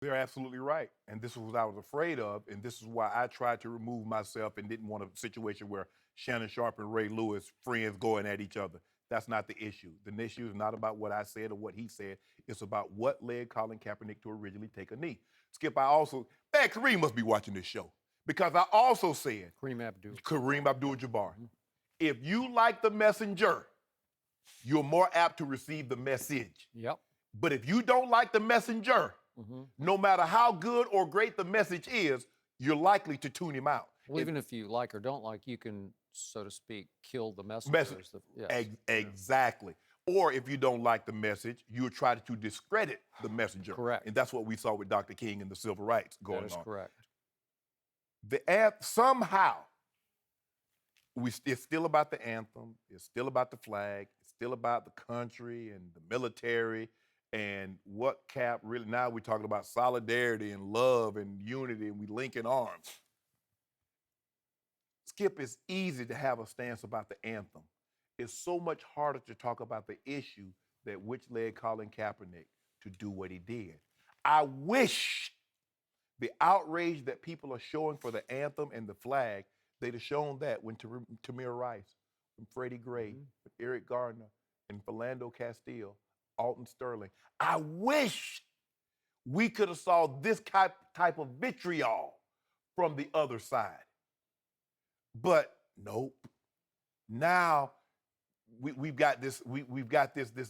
They're absolutely right. And this is what I was afraid of. And this is why I tried to remove myself and didn't want a situation where Shannon Sharpe and Ray Lewis, friends going at each other. That's not the issue. The issue is not about what I said or what he said. It's about what led Colin Kaepernick to originally take a knee. Skip, man, Kareem must be watching this show. Because I also said, Kareem Abdul-Jabbar, if you like the messenger, you're more apt to receive the message. Yep. But if you don't like the messenger, no matter how good or great the message is, you're likely to tune him out. Well, even if you like or don't like, you can, so to speak, kill the messenger. Yes. Exactly. Or if you don't like the message, you'll try to discredit the messenger. Correct. And that's what we saw with Dr. King and the civil rights going on. That is correct. Somehow, it's still about the anthem, it's still about the flag, it's still about the country and the military and what Cap really, now we're talking about solidarity and love and unity and we linking arms. Skip, it's easy to have a stance about the anthem. It's so much harder to talk about the issue that which led Colin Kaepernick to do what he did. I wish the outrage that people are showing for the anthem and the flag, they'd have shown that when Tamir Rice, when Freddie Gray, when Eric Gardner, and Philando Castile, Alton Sterling. I wish we could have saw this type of vitriol from the other side. But nope. Now we've got this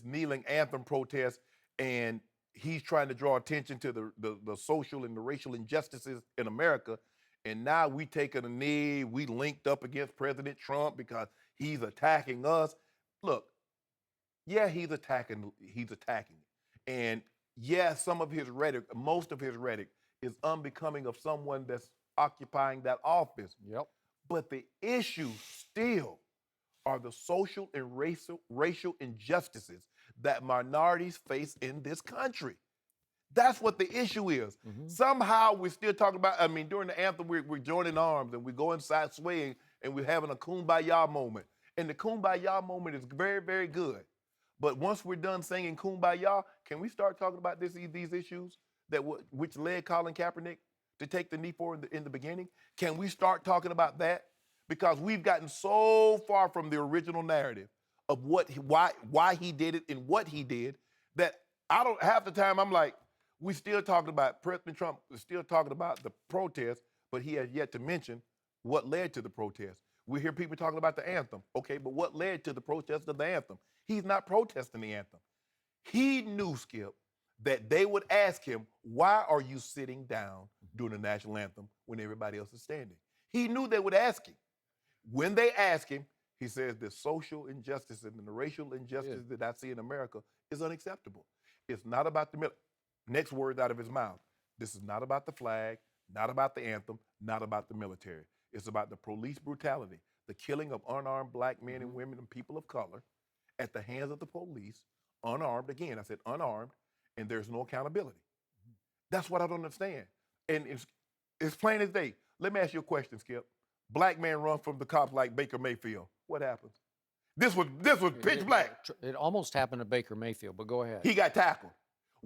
kneeling anthem protest, and he's trying to draw attention to the social and the racial injustices in America. And now we taking a knee, we linked up against President Trump because he's attacking us. Look, yeah, he's attacking it. And yeah, some of his rhetoric, most of his rhetoric is unbecoming of someone that's occupying that office. Yep. But the issue still are the social and racial injustices that minorities face in this country. That's what the issue is. Somehow we're still talking about, during the anthem, we're joining arms and we go inside swaying and we're having a kumbaya moment. And the kumbaya moment is very, very good. But once we're done singing kumbaya, can we start talking about these issues which led Colin Kaepernick to take the knee for in the beginning? Can we start talking about that? Because we've gotten so far from the original narrative of why he did it and what he did that half the time I'm like, we still talking about, President Trump is still talking about the protest, but he has yet to mention what led to the protest. We hear people talking about the anthem. Okay, but what led to the protest of the anthem? He's not protesting the anthem. He knew, Skip, that they would ask him, why are you sitting down during the national anthem when everybody else is standing? He knew they would ask him. When they ask him, he says the social injustice and the racial injustice that I see in America is unacceptable. It's not about the next words out of his mouth. This is not about the flag, not about the anthem, not about the military. It's about the police brutality, the killing of unarmed black men and women and people of color at the hands of the police, unarmed. Again, I said unarmed, and there's no accountability. That's what I don't understand. And it's plain as day. Let me ask you a question, Skip. Black man run from the cops like Baker Mayfield. What happens? This was pitch black. It almost happened to Baker Mayfield, but go ahead. He got tackled.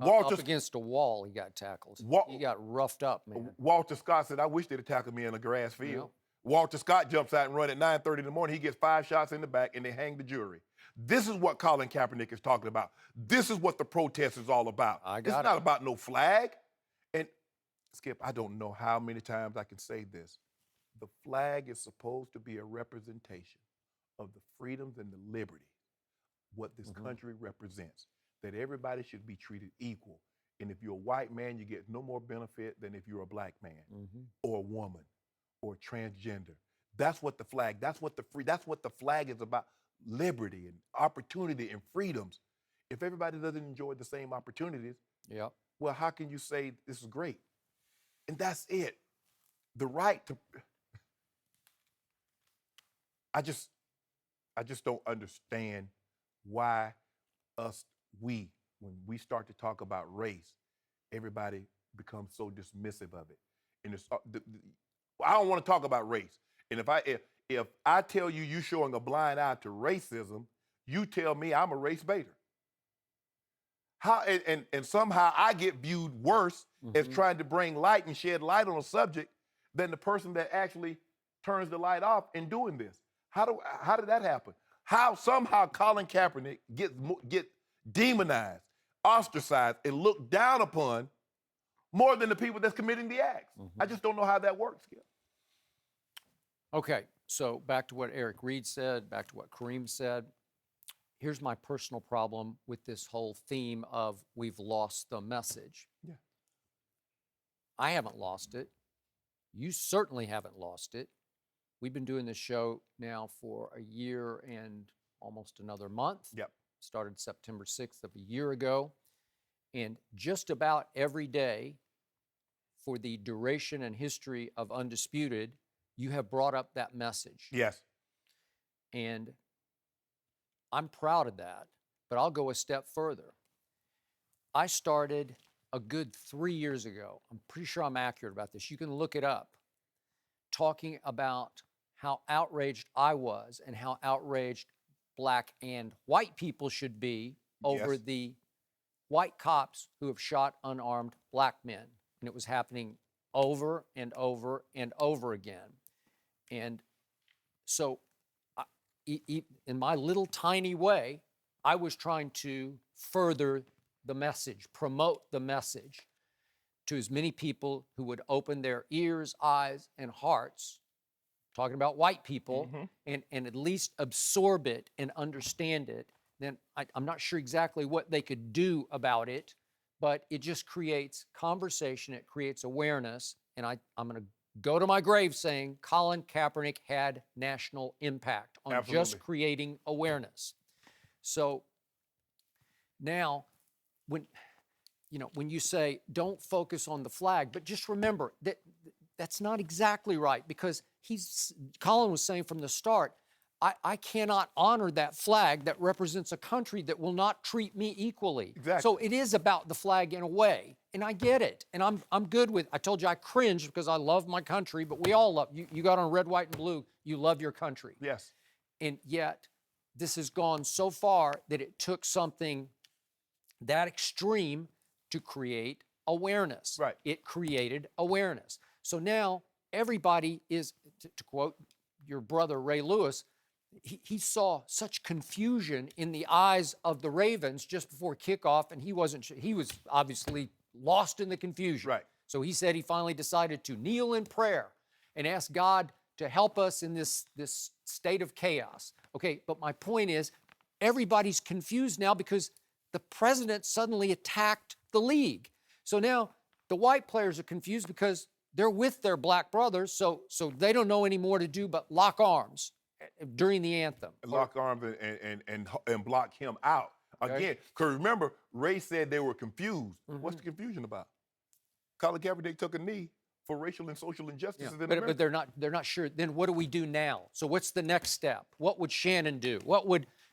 Up against a wall, he got tackled. He got roughed up, man. Walter Scott said, I wish they'd have tackled me in a grass field. Yeah. Walter Scott jumps out and runs at 9:30 in the morning. He gets 5 shots in the back, and they hang the jury. This is what Colin Kaepernick is talking about. This is what the protest is all about. It's not about no flag. And, Skip, I don't know how many times I can say this. The flag is supposed to be a representation of the freedoms and the liberty, what this country represents, that everybody should be treated equal. And if you're a white man, you get no more benefit than if you're a black man or a woman or transgender. That's what the flag, that's what the flag is about, liberty and opportunity and freedoms. If everybody doesn't enjoy the same opportunities, well, how can you say this is great? And that's it. The right to, I just don't understand why when we start to talk about race, everybody becomes so dismissive of it. And I don't want to talk about race. And if I tell you showing a blind eye to racism, you tell me I'm a race baiter. How and somehow I get viewed worse as Mhm. trying to bring light and shed light on a subject than the person that actually turns the light off in doing this. How did that happen? How somehow Colin Kaepernick get demonized, ostracized, and looked down upon more than the people that's committing the acts? I just don't know how that works, Skip. Okay, so back to what Eric Reid said, back to what Kareem said. Here's my personal problem with this whole theme of we've lost the message. Yeah. I haven't lost it. You certainly haven't lost it. We've been doing this show now for a year and almost another month. Yep. Started September 6th of a year ago. And just about every day for the duration and history of Undisputed, you have brought up that message. Yes. And I'm proud of that, but I'll go a step further. I started a good 3 years ago. I'm pretty sure I'm accurate about this. You can look it up. Talking about how outraged I was and how outraged black and white people should be over Yes. the white cops who have shot unarmed black men. And it was happening over and over and over again. And so in my little tiny way, I was trying to further the message, promote the message to as many people who would open their ears, eyes, and hearts, talking about white people, and at least absorb it and understand it. Then I'm not sure exactly what they could do about it, but it just creates conversation, it creates awareness, and I'm going to go to my grave saying Colin Kaepernick had national impact on just creating awareness. So now, when you say don't focus on the flag, but just remember that that's not exactly right, because Colin was saying from the start, I cannot honor that flag that represents a country that will not treat me equally. Exactly. So it is about the flag in a way, and I get it, and I'm good with. I told you I cringe because I love my country, but we all love you. You got on red, white, and blue. You love your country. Yes. And yet, this has gone so far that it took something that extreme to create awareness. Right. It created awareness. So now everybody is, to quote your brother Ray Lewis, he saw such confusion in the eyes of the Ravens just before kickoff, and he was obviously lost in the confusion. Right. So he said he finally decided to kneel in prayer and ask God to help us in this state of chaos. Okay, but my point is, everybody's confused now because the president suddenly attacked the league. So now the white players are confused because they're with their black brothers, so they don't know any more to do but lock arms during the anthem. Lock arms and block him out. Okay. Again, because remember, Ray said they were confused. What's the confusion about? Colin Kaepernick took a knee for racial and social injustices in America. But they're not sure. Then what do we do now? So what's the next step? What would Shannon do?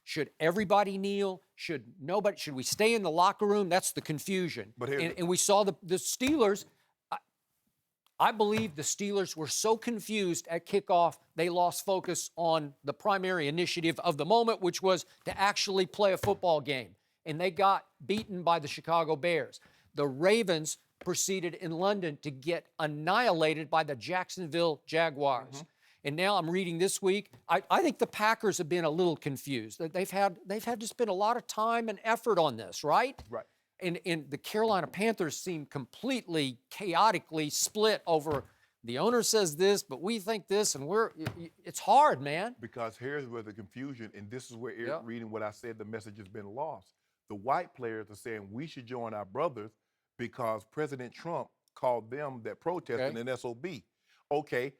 Should everybody kneel? Should nobody? Should we stay in the locker room? That's the confusion. And we saw the Steelers. I believe the Steelers were so confused at kickoff, they lost focus on the primary initiative of the moment, which was to actually play a football game. And they got beaten by the Chicago Bears. The Ravens proceeded in London to get annihilated by the Jacksonville Jaguars. And now I'm reading this week, I think the Packers have been a little confused. They've had to spend a lot of time and effort on this, right? Right. And the Carolina Panthers seem completely chaotically split over the owner says this, but we think this, and it's hard, man. Because here's where the confusion, and this is where Eric reading what I said, the message has been lost. The white players are saying we should join our brothers because President Trump called them that protested an SOB. Okay,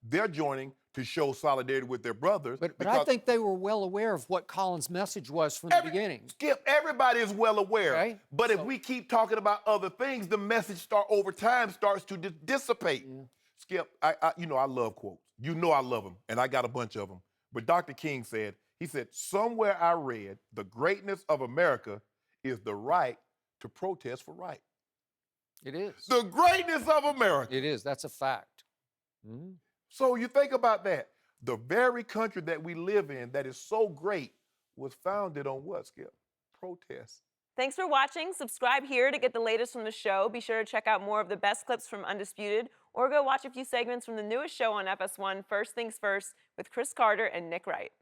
they're joining to show solidarity with their brothers. But I think they were well aware of what Colin's message was from the beginning. Skip, everybody is well aware. Okay. But if we keep talking about other things, the message over time starts to dissipate. Yeah. Skip, I love quotes. You know I love them, and I got a bunch of them. But Dr. King said, somewhere I read, the greatness of America is the right to protest for right. It is. The greatness of America. It is. That's a fact. Mm-hmm. So you think about that. The very country that we live in that is so great was founded on what, Skip? Protest Thanks for watching. Subscribe here to get the latest from the show. Be sure to check out more of the best clips from Undisputed, or go watch a few segments from the newest show on FS1, First Things First, with Chris Carter and Nick Wright.